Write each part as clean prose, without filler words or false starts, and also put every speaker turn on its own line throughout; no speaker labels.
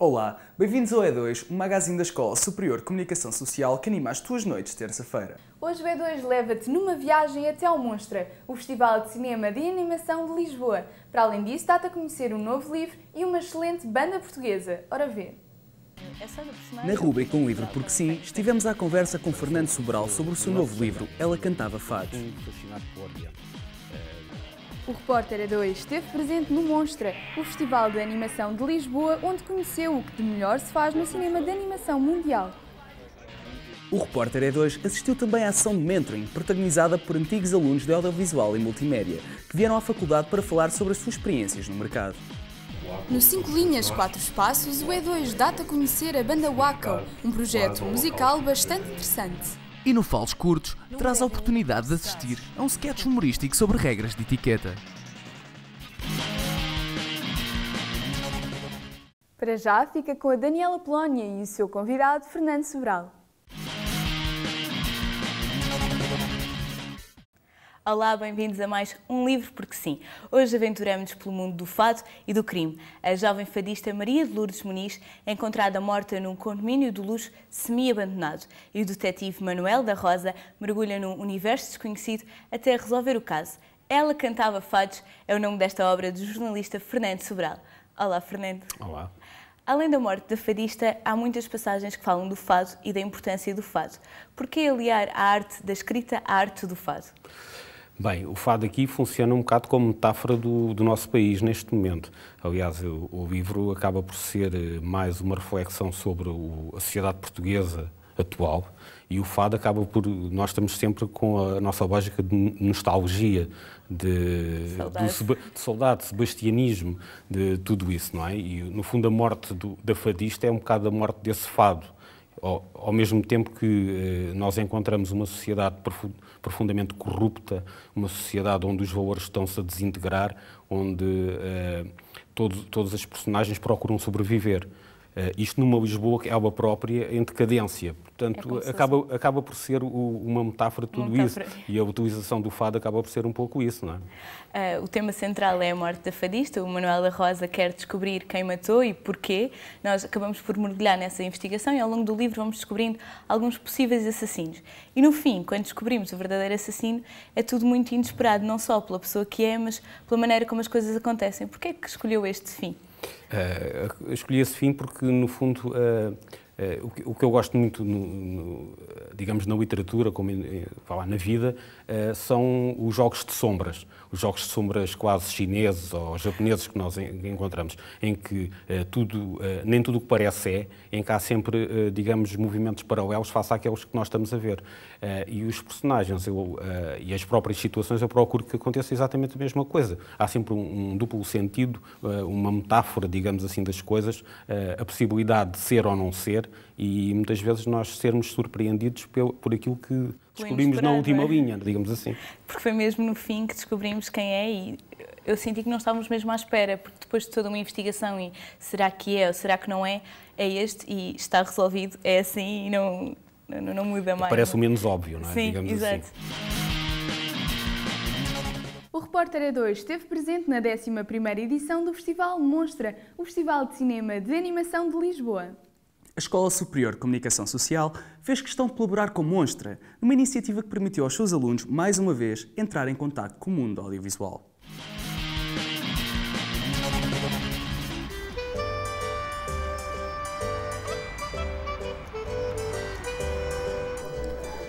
Olá, bem-vindos ao E2, o magazine da Escola Superior de Comunicação Social que anima as tuas noites de terça-feira.
Hoje o E2 leva-te numa viagem até ao Monstra, o Festival de Cinema e Animação de Lisboa. Para além disso, dá-te a conhecer um novo livro e uma excelente banda portuguesa. Ora vê.
Na rubrica Um Livro Porque Sim, estivemos à conversa com Fernando Sobral sobre o seu novo livro, Ela Cantava Fados.
O repórter E2 esteve presente no Monstra, o Festival de Animação de Lisboa, onde conheceu o que de melhor se faz no cinema de animação mundial.
O repórter E2 assistiu também à sessão de mentoring, protagonizada por antigos alunos de audiovisual e multimédia, que vieram à faculdade para falar sobre as suas experiências no mercado.
No 5 linhas, 4 espaços, o E2 dá-te a conhecer a banda Wacko, um projeto musical bastante interessante.
E no Falos Curtos, traz a oportunidade de assistir a um sketch humorístico sobre regras de etiqueta.
Para já, fica com a Daniela Polónia e o seu convidado, Fernando Sobral. Olá, bem-vindos a mais Um Livro Porque Sim. Hoje aventuramos-nos pelo mundo do fado e do crime. A jovem fadista Maria de Lourdes Muniz é encontrada morta num condomínio de luxo semi-abandonado e o detetive Manuel da Rosa mergulha num universo desconhecido até resolver o caso. Ela Cantava Fados é o nome desta obra do jornalista Fernando Sobral. Olá, Fernando.
Olá.
Além da morte da fadista, há muitas passagens que falam do fado e da importância do fado. Por que aliar a arte da escrita à arte do fado?
Bem, o fado aqui funciona um bocado como metáfora do nosso país neste momento. Aliás, o livro acaba por ser mais uma reflexão sobre a sociedade portuguesa atual e o fado acaba por... Nós estamos sempre com a nossa lógica de nostalgia, de saudade, sebastianismo, de tudo isso, não é? E, no fundo, a morte da fadista é um bocado a morte desse fado. Ao mesmo tempo que nós encontramos uma sociedade profundamente corrupta, uma sociedade onde os valores estão-se a desintegrar, onde todas as personagens procuram sobreviver. Isto numa Lisboa que é ela própria em decadência. Portanto, acaba por ser uma metáfora de tudo isso. E a utilização do fado acaba por ser um pouco isso, não é?
O tema central é a morte da fadista. O Manuel da Rosa quer descobrir quem matou e porquê. Nós acabamos por mergulhar nessa investigação e ao longo do livro vamos descobrindo alguns possíveis assassinos. E no fim, quando descobrimos o verdadeiro assassino, é tudo muito inesperado, não só pela pessoa que é, mas pela maneira como as coisas acontecem. Porquê é que escolheu este fim?
Escolhi esse fim porque, no fundo, o que eu gosto muito, digamos, na literatura, como na vida, são os jogos de sombras. Os jogos de sombras quase chineses ou japoneses que nós encontramos, em que nem tudo o que parece em que há sempre, digamos, movimentos paralelos face àqueles que nós estamos a ver. E os personagens e as próprias situações eu procuro que aconteça exatamente a mesma coisa. Há sempre um duplo sentido, uma metáfora, digamos assim, das coisas, a possibilidade de ser ou não ser, e muitas vezes nós sermos surpreendidos por aquilo que descobrimos na última linha, digamos assim.
Porque foi mesmo no fim que descobrimos quem é e eu senti que não estávamos mesmo à espera, porque depois de toda uma investigação e será que é ou será que não é, é este e está resolvido, é assim e não muda mais.
Parece o menos óbvio, não é?
Sim,
digamos
exato.
Assim.
O repórter E2 esteve presente na 11ª edição do Festival Monstra, o Festival de Cinema de Animação de Lisboa.
A Escola Superior de Comunicação Social fez questão de colaborar com Monstra, numa iniciativa que permitiu aos seus alunos, mais uma vez, entrar em contacto com o mundo audiovisual.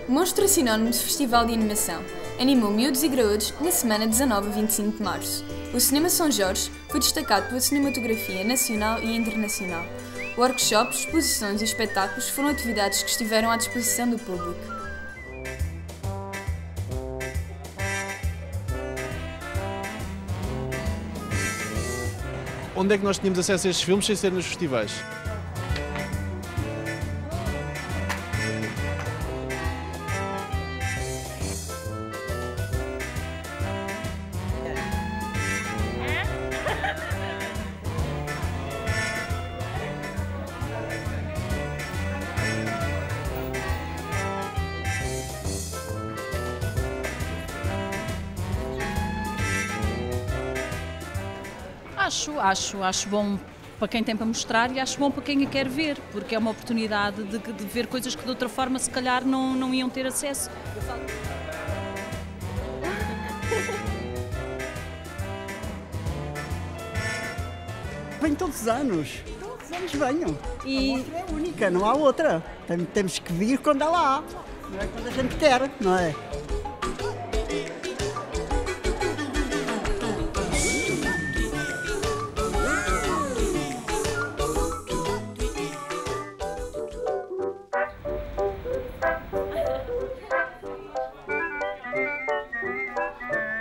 Monstra sinónimo de Festival de Animação. Animou miúdos e graúdos na semana 19 a 25 de março. O Cinema São Jorge foi destacado pela cinematografia nacional e internacional. Workshops, exposições e espetáculos foram atividades que estiveram à disposição do público.
Onde é que nós tínhamos acesso a estes filmes sem ser nos festivais?
Acho bom para quem tem para mostrar e acho bom para quem a quer ver, porque é uma oportunidade de ver coisas que de outra forma se calhar não iam ter acesso.
Vem todos os anos. Todos os anos venham. E... a mostra é única, não há outra. Temos que vir quando ela há. Não é quando a gente quer, não é?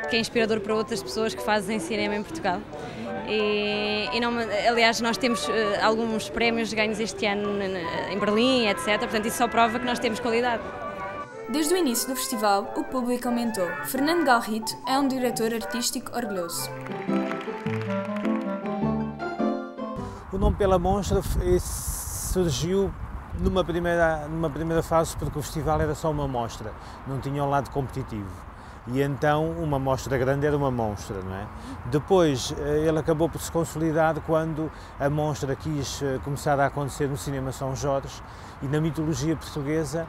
Que é inspirador para outras pessoas que fazem cinema em Portugal. Aliás, nós temos alguns prémios ganhos este ano em Berlim, etc. Portanto, isso só prova que nós temos qualidade.
Desde o início do festival, o público aumentou. Fernando Galrito é um diretor artístico orgulhoso.
O nome Pela Monstra surgiu numa primeira fase porque o festival era só uma mostra, não tinha um lado competitivo. E então uma mostra grande era uma monstra, não é? Depois ele acabou por se consolidar quando a monstra quis começar a acontecer no Cinema São Jorge e na mitologia portuguesa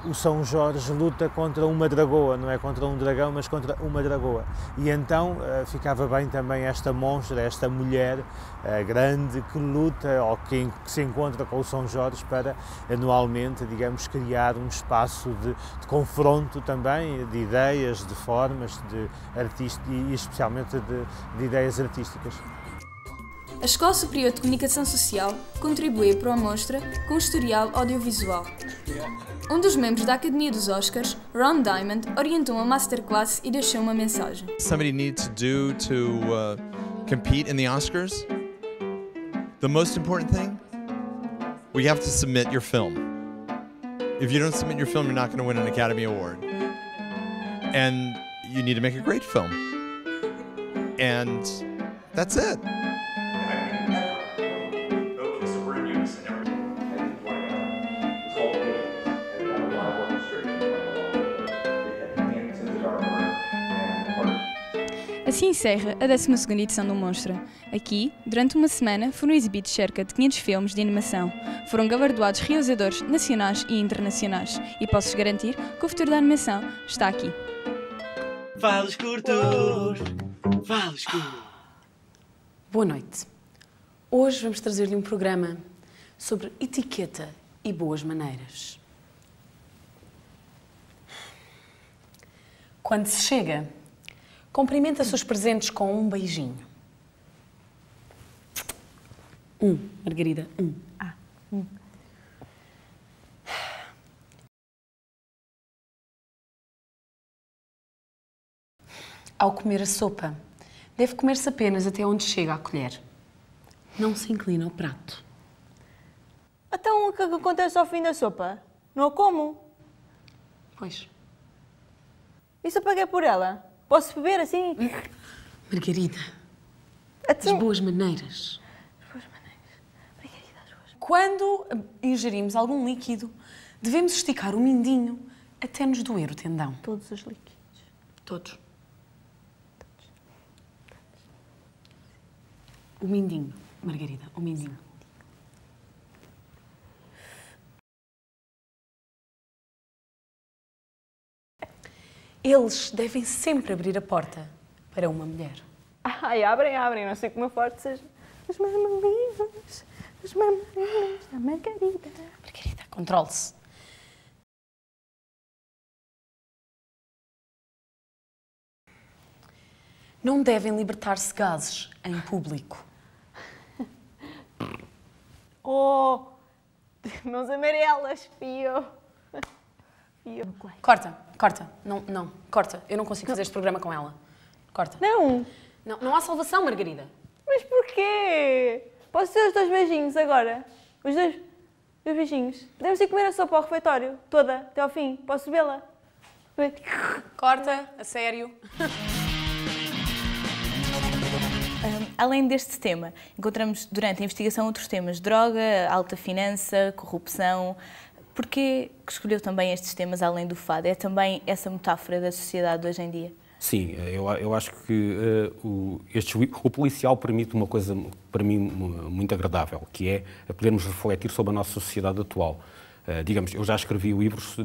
o São Jorge luta contra uma dragoa, não é contra um dragão, mas contra uma dragoa. E então ficava bem também esta monstra, esta mulher grande que luta ou que se encontra com o São Jorge para anualmente, digamos, criar um espaço de confronto também, de ideias, de formas, e especialmente de ideias artísticas.
A Escola Superior de Comunicação Social contribuiu para a mostra com um historial audiovisual. Um dos membros da Academia dos Oscars, Ron Diamond, orientou uma masterclass e deixou uma mensagem.
Somebody needs to do to compete in the Oscars. The most important thing, we have to submit your film. If you don't submit your film, you're not going to win an Academy Award. And you need to make a great film. And that's it.
Assim encerra a 12ª edição do Monstra. Aqui, durante uma semana, foram exibidos cerca de 500 filmes de animação. Foram galardoados realizadores nacionais e internacionais. E posso-vos garantir que o futuro da animação está aqui.
Fala escuros! Fala escuros!
Boa noite. Hoje vamos trazer-lhe um programa sobre etiqueta e boas maneiras. Quando se chega, cumprimenta seus presentes com um beijinho. Margarida, Ao comer a sopa, deve comer-se apenas até onde chega a colher. Não se inclina ao prato.
Então, o que acontece ao fim da sopa? Não a como?
Pois.
E se eu paguei por ela? Posso beber assim?
Margarida, as boas maneiras.
As boas maneiras. Margarida, as boas maneiras.
Quando ingerimos algum líquido, devemos esticar o mindinho até nos doer o tendão.
Todos os líquidos.
Todos. O mindinho, Margarida, o mindinho. Eles devem sempre abrir a porta para uma mulher.
Ai, abrem, não sei como é forte seja. As marmelinas da Margarida.
Margarida, controle-se. Não devem libertar-se gases em público.
Oh, mãos amarelas, fio.
Corta. Não, corta. Eu não consigo fazer este programa com ela. Corta. Não há salvação, Margarida.
Mas porquê? Posso ter os 2 beijinhos agora? Os dois beijinhos. Podemos ir comer a sopa ao refeitório, toda, até ao fim. Posso bebê-la?
Corta, a sério.
Além deste tema, encontramos durante a investigação outros temas: droga, alta finança, corrupção. Porquê que escolheu também estes temas além do fado? É também essa metáfora da sociedade de hoje em dia?
Sim, eu acho que o policial permite uma coisa, para mim, muito agradável, que é podermos refletir sobre a nossa sociedade atual. Digamos, eu já escrevi livros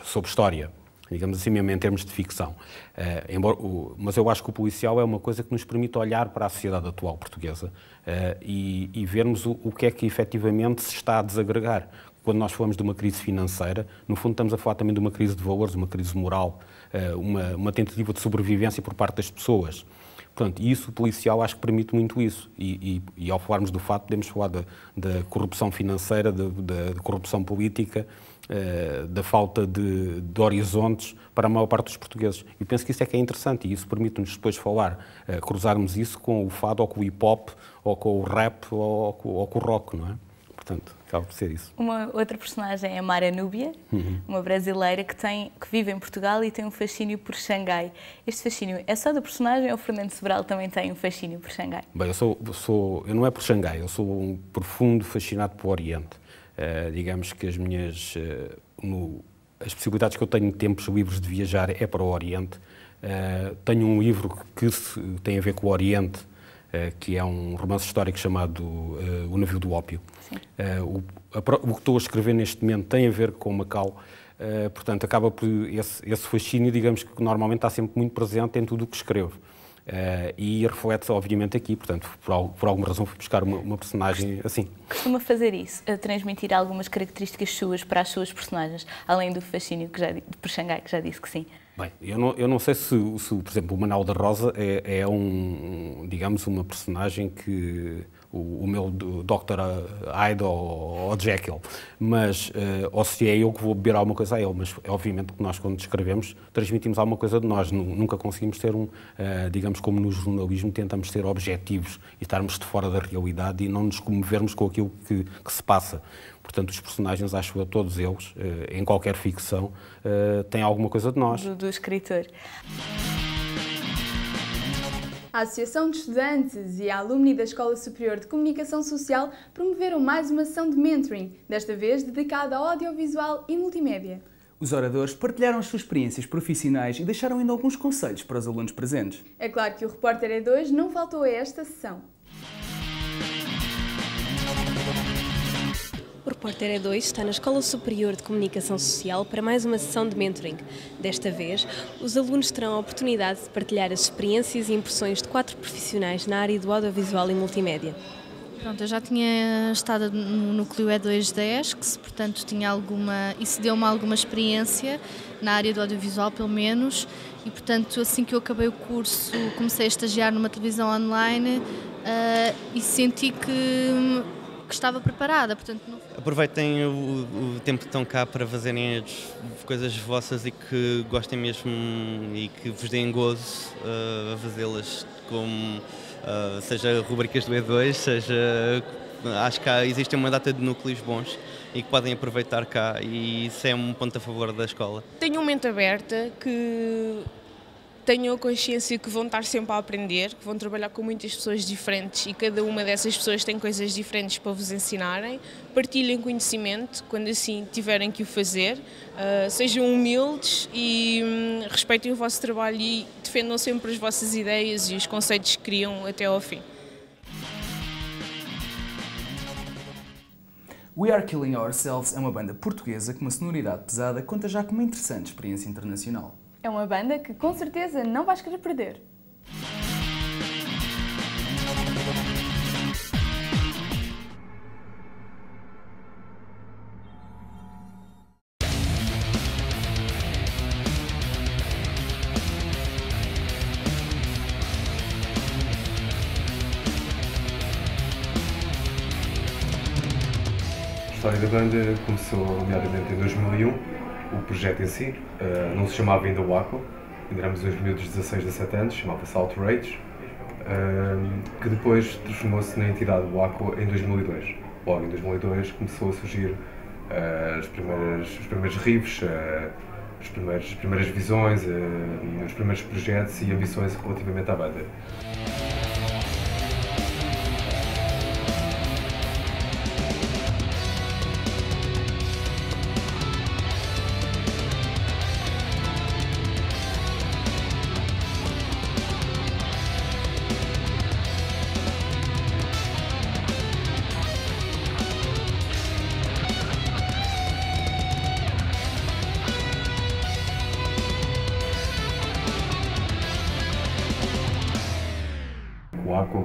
sobre história, digamos assim mesmo em termos de ficção, mas eu acho que o policial é uma coisa que nos permite olhar para a sociedade atual portuguesa e vermos o que é que efetivamente se está a desagregar. Quando nós falamos de uma crise financeira, no fundo estamos a falar também de uma crise de valores, uma crise moral, uma tentativa de sobrevivência por parte das pessoas. Portanto, isso, o policial, acho que permite muito isso. E ao falarmos do fato, podemos falar da corrupção financeira, da corrupção política, da falta de horizontes para a maior parte dos portugueses. E penso que isso é que é interessante e isso permite-nos depois falar, cruzarmos isso com o fado, ou com o hip-hop, ou com o rap, ou com o rock, não é? Portanto, acaba por ser isso.
Uma outra personagem é a Mara Núbia, uma brasileira que vive em Portugal e tem um fascínio por Xangai. Este fascínio é só da personagem ou o Fernando Sobral também tem um fascínio por Xangai?
Bem, eu não é por Xangai, eu sou um profundo fascinado pelo Oriente. Digamos que as possibilidades que eu tenho de tempos livres de viajar é para o Oriente. Tenho um livro que tem a ver com o Oriente, que é um romance histórico chamado O Navio do Ópio. O que estou a escrever neste momento tem a ver com Macau, portanto acaba por esse fascínio, digamos que normalmente está sempre muito presente em tudo o que escrevo. E reflete-se obviamente aqui, portanto por alguma razão fui buscar uma personagem assim.
Costuma fazer isso, a transmitir algumas características suas para as suas personagens, além do fascínio por Xangai, que já disse que sim?
Bem, eu não sei se, por exemplo, o Manuel da Rosa é digamos, uma personagem que o meu Dr. Hyde ou Jekyll, mas, ou se é eu que vou beber alguma coisa a ele, mas obviamente que nós quando escrevemos transmitimos alguma coisa de nós, nunca conseguimos ter digamos como no jornalismo, tentamos ser objetivos e estarmos de fora da realidade e não nos comovermos com aquilo que se passa. Portanto, os personagens, acho eu, todos eles, em qualquer ficção, têm alguma coisa de nós.
Do escritor.
A Associação de Estudantes e a alumni da Escola Superior de Comunicação Social promoveram mais uma sessão de mentoring, desta vez dedicada ao audiovisual e multimédia.
Os oradores partilharam as suas experiências profissionais e deixaram ainda alguns conselhos para os alunos presentes.
É claro que o Repórter E2 não faltou a esta sessão.
O Repórter E2 está na Escola Superior de Comunicação Social para mais uma sessão de mentoring. Desta vez, os alunos terão a oportunidade de partilhar as experiências e impressões de 4 profissionais na área do audiovisual e multimédia.
Pronto, eu já tinha estado no núcleo E2 da ESCS, portanto isso deu-me alguma experiência na área do audiovisual, pelo menos, e portanto assim que eu acabei o curso comecei a estagiar numa televisão online e senti que estava preparada, portanto...
Aproveitem o tempo que estão cá para fazerem as coisas vossas e que gostem mesmo e que vos deem gozo a fazê-las, como seja rubricas do E2, acho que existem uma data de núcleos bons e que podem aproveitar cá e isso é um ponto a favor da escola.
Tenham uma mente aberta, que tenham a consciência que vão estar sempre a aprender, que vão trabalhar com muitas pessoas diferentes e cada uma dessas pessoas tem coisas diferentes para vos ensinarem. Partilhem conhecimento quando assim tiverem que o fazer, sejam humildes e respeitem o vosso trabalho e defendam sempre as vossas ideias e os conceitos que criam até ao fim.
We Are Killing Ourselves é uma banda portuguesa com uma sonoridade pesada que conta já com uma interessante experiência internacional.
É uma banda que com certeza não vais querer perder.
A história da banda começou nomeadamente em 2001. O projeto em si não se chamava ainda Waco, ainda éramos uns miúdos de 16, 17 anos, chamava-se Outrage, que depois transformou-se na entidade Waco em 2002. Logo em 2002 começou a surgir os primeiros riffs, as primeiras visões, os primeiros projetos e ambições relativamente à banda.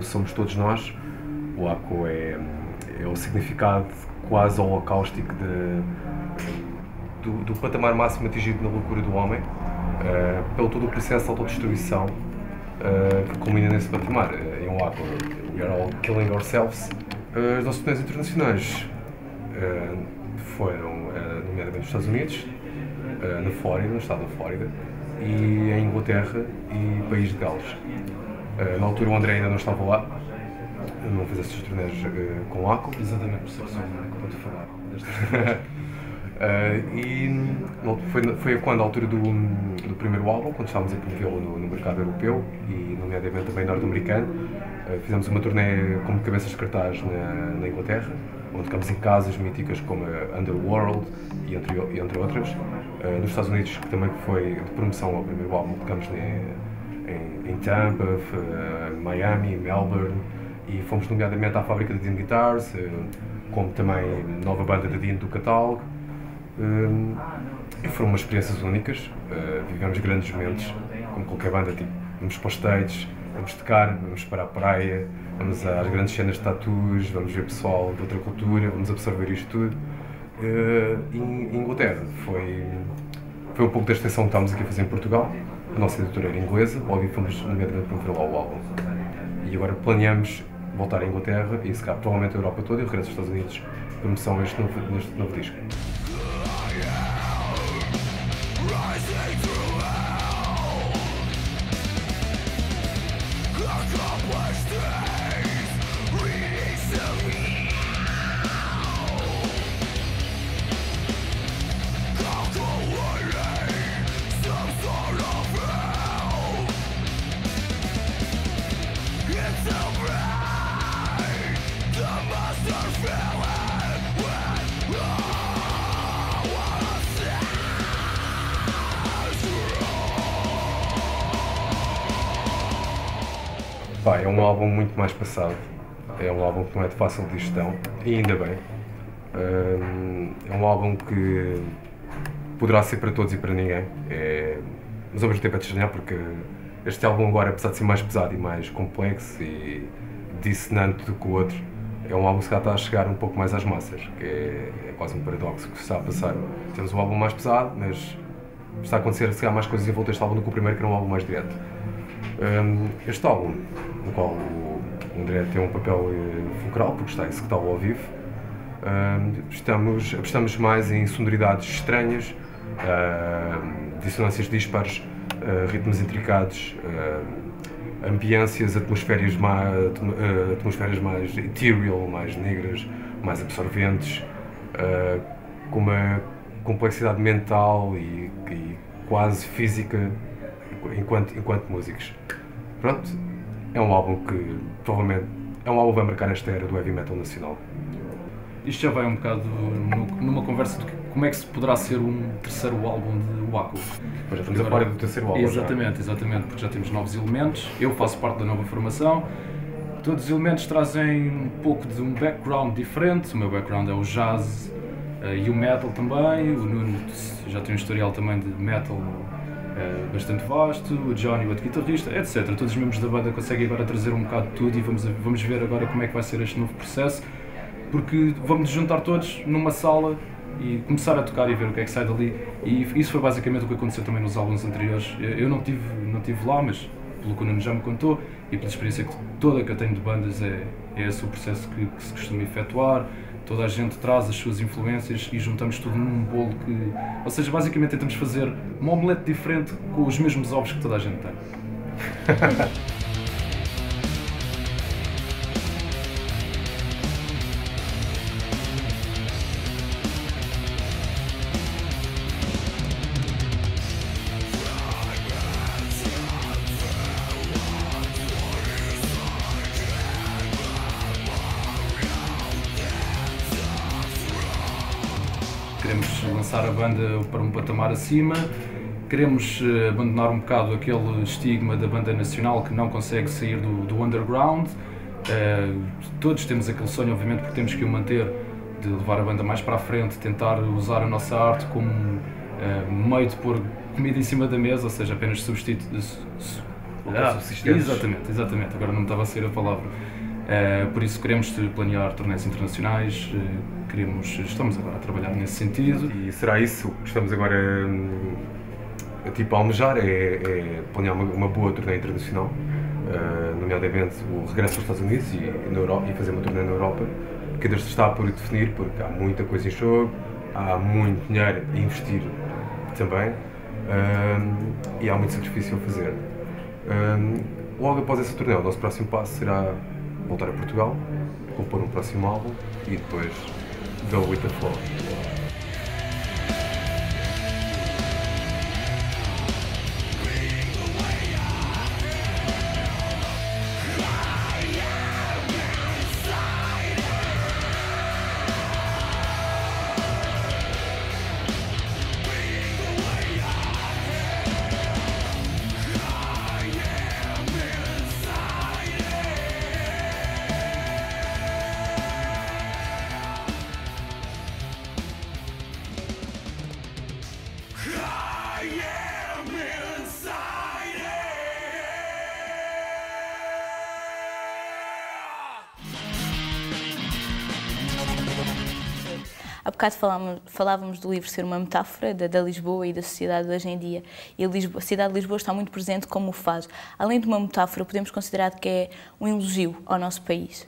Waco somos todos nós. O Waco é o significado quase holocaustico do patamar máximo atingido na loucura do homem, pelo todo o processo de autodestruição que culmina nesse patamar. Em Waco, we are all killing ourselves. As nossas turnês internacionais foram, nomeadamente, nos Estados Unidos, na Flórida, no estado da Flórida, e em Inglaterra e País de Gales. Na altura o André ainda não estava lá, não fez essas turnês com o Waco.
Exatamente, por isso pode falar.
E foi quando, à altura do primeiro álbum, quando estávamos a promovê-lo no mercado europeu e nomeadamente também norte-americano, fizemos uma turnê como cabeças de cartaz na Inglaterra, onde tocamos em casas míticas como a Underworld e entre outras. Nos Estados Unidos, que também foi de promoção ao primeiro álbum, tocamos em Tampa, Miami, Melbourne, e fomos nomeadamente à fábrica de Dean Guitars, como também nova banda de Dean do catálogo. E foram umas experiências únicas, vivemos grandes momentos, como qualquer banda, tipo, vamos para os stages, vamos tocar, vamos para a praia, vamos às grandes cenas de tatus, vamos ver pessoal de outra cultura, vamos absorver isto tudo. Em Inglaterra foi um pouco da extensão que estávamos aqui a fazer em Portugal. A nossa editora era inglesa, logo fomos nomeadamente promover lá o álbum. E agora planeamos voltar à Inglaterra e, se calhar, provavelmente a Europa toda e o regresso dos Estados Unidos, promoção a este novo disco. É um álbum muito mais passado, é um álbum que não é de fácil digestão, e ainda bem. É um álbum que poderá ser para todos e para ninguém, mas ao mesmo tempo é de estranhar porque este álbum agora, apesar de ser mais pesado e mais complexo e dissonante do que o outro, é um álbum que está a chegar um pouco mais às massas, que é quase um paradoxo que se está a passar. Temos um álbum mais pesado, mas está a acontecer mais coisas em volta deste álbum do que o primeiro, que era um álbum mais direto. Este álbum, no qual o André tem um papel fulcral, porque está executado ao vivo, apostamos mais em sonoridades estranhas, dissonâncias dispares, ritmos intricados, ambiências, atmosferas mais ethereal, mais negras, mais absorventes, com uma complexidade mental e quase física enquanto músicos. Pronto, é um álbum que provavelmente vai marcar esta era do heavy metal nacional.
Isto já vai um bocado numa conversa de como é que se poderá ser um terceiro álbum de Waco.
Pois já estamos a falar do terceiro álbum.
Exatamente, porque já temos novos elementos, eu faço parte da nova formação, todos os elementos trazem um pouco de um background diferente. O meu background é o jazz e o metal também, o Nuno já tem um historial também de metal bastante vasto, o Johnny, o outro guitarrista, etc. Todos os membros da banda conseguem agora trazer um bocado de tudo e vamos ver agora como é que vai ser este novo processo, porque vamos nos juntar todos numa sala e começar a tocar e ver o que é que sai dali. E isso foi basicamente o que aconteceu também nos álbuns anteriores. Eu não tive lá, mas pelo que o Nuno já me contou e pela experiência toda que eu tenho de bandas, é esse o processo que se costuma efetuar. Toda a gente traz as suas influências e juntamos tudo num bolo que... Ou seja, basicamente tentamos fazer uma omelete diferente com os mesmos ovos que toda a gente tem. Queremos lançar a banda para um patamar acima, queremos abandonar um bocado aquele estigma da banda nacional que não consegue sair do underground. Todos temos aquele sonho, obviamente, porque temos que o manter, de levar a banda mais para a frente, tentar usar a nossa arte como meio de pôr comida em cima da mesa, ou seja, apenas Exatamente. Agora não me estava a sair a palavra. Por isso queremos planear torneios internacionais, estamos agora a trabalhar nesse sentido.
E será isso que estamos agora a almejar, é planear uma boa torneio internacional, nomeadamente o regresso aos Estados Unidos e na Europa, e fazer uma torneio na Europa, que ainda se está por definir, porque há muita coisa em jogo, há muito dinheiro a investir também, e há muito sacrifício a fazer. Logo após essa torneio, o nosso próximo passo será voltar a Portugal, compor um próximo álbum e depois go with the flow.
Há bocado falávamos do livro ser uma metáfora da Lisboa e da sociedade de hoje em dia. E a cidade de Lisboa está muito presente como o fado. Além de uma metáfora, podemos considerar que é um elogio ao nosso país?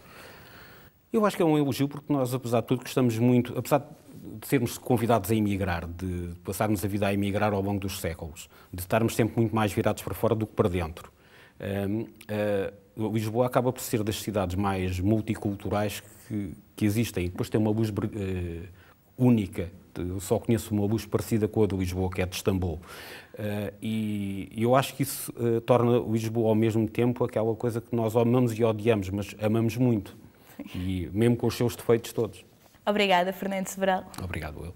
Eu acho que é um elogio porque nós, apesar de tudo, gostamos muito, apesar de sermos convidados a emigrar, de passarmos a vida a emigrar ao longo dos séculos, de estarmos sempre muito mais virados para fora do que para dentro. Lisboa acaba por ser das cidades mais multiculturais que existem. E depois tem uma luz única. Eu só conheço uma luz parecida com a de Lisboa, que é de Istambul. E eu acho que isso torna Lisboa ao mesmo tempo aquela coisa que nós amamos e odiamos, mas amamos muito. E mesmo com os seus defeitos todos.
Obrigada, Fernando Sobral.
Obrigado, eu.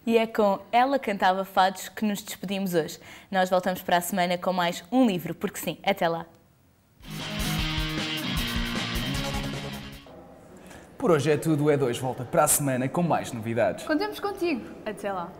E é com Ela Cantava Fados que nos despedimos hoje. Nós voltamos para a semana com mais um livro, porque sim, até lá.
Por hoje é tudo, E2 volta para a semana com mais novidades.
Contamos contigo. Até lá.